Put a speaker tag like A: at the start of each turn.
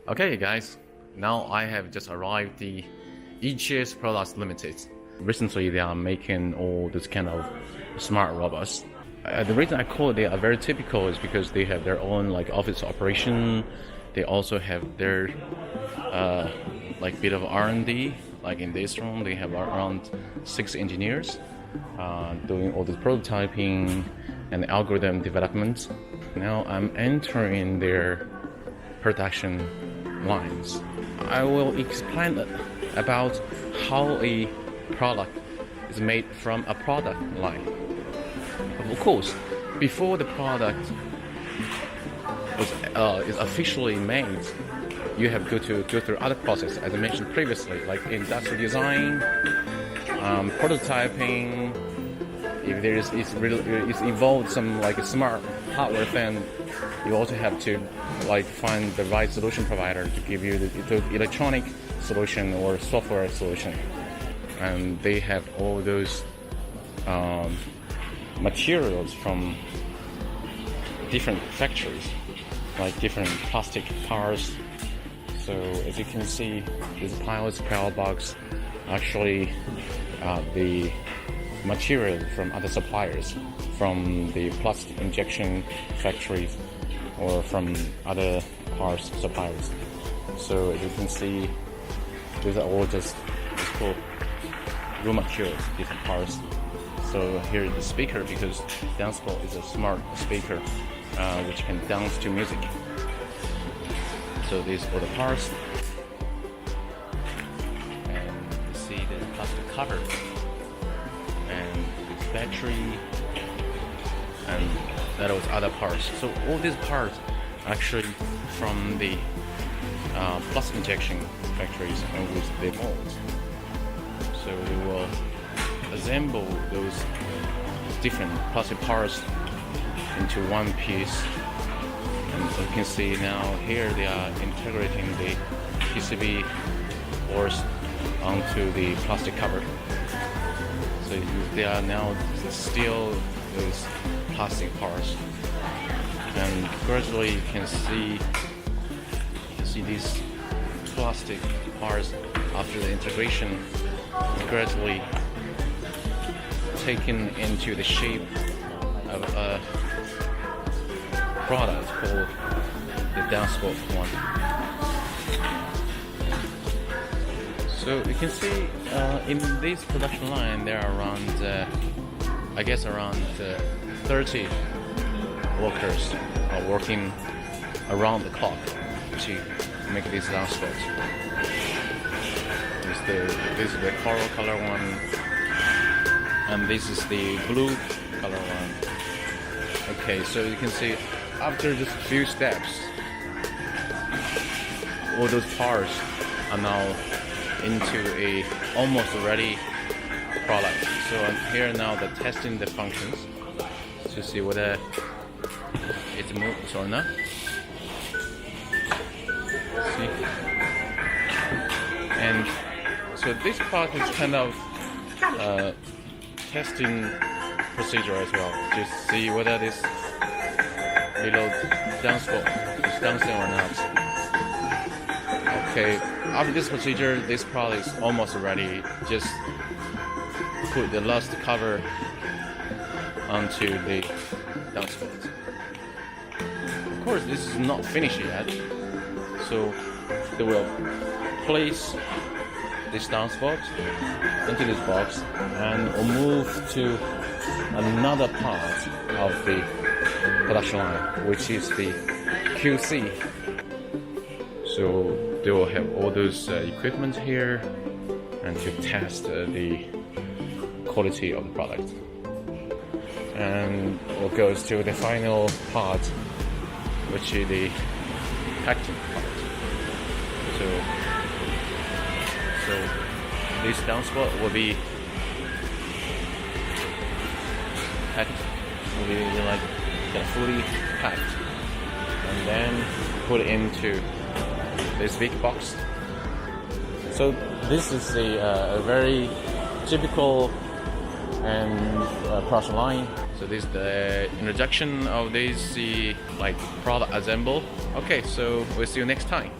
A: Okay guys, now I have just arrived the EGS Products Limited. Recently they are making all this kind of smart robots. The reason I call it they are very typical is because they have their own like office operation. They also have their like bit of R&D. Like in this room they have around 6 engineers doing all the prototyping and algorithm development. Now I'm entering their production lines. I will explain about how a product is made from a product line. Of course, before the product is officially made, you have to go through other processes, as I mentioned previously, like industrial design, prototyping. If there is it's evolved some like a smart hardware thing, you also have to like find the right solution provider to give you the electronic solution or software solution. And they have all those materials from different factories, like different plastic parts. So as you can see, these power box actually the material from other suppliers, from the plastic injection factories or from other parts suppliers. So as you can see, these are all just called raw materials, different parts. So here is the speaker, because Dancebot is a smart speaker which can dance to music. So these are the parts, and you see the plastic cover and this battery and that was other parts. So all these parts actually from the plastic injection factories and with the molds. So we will assemble those different plastic parts into one piece. And you can see now here they are integrating the PCB boards onto the plastic cover. So they are now still those plastic parts, and gradually you can see these plastic parts after the integration gradually taken into the shape of a product called the Dancebot one. So you can see in this production line there are around I guess around 30 workers are working around the clock to make these Dancebots. This is the coral color one, and this is the blue color one. Okay, so you can see after just a few steps, all those parts are now into a almost ready product. So I'm here now the testing the functions to see whether it moves or not. See? And so this part is kind of testing procedure as well, just see whether this little Dancebot is dancing or not. Okay, after this procedure, this product is almost ready. Just put the last cover onto the Dancebot. Of course, this is not finished yet, so they will place this Dancebot into this box and will move to another part of the production line, which is the QC. So they will have all those equipment here and to test the quality of the product. And it goes to the final part, which is the packaging part. So this Dancebot will be packaged, will be like fully packed, and then put into this big box. So this is a very typical and production line. So this is the introduction of this like product assemble. Okay, so we'll see you next time.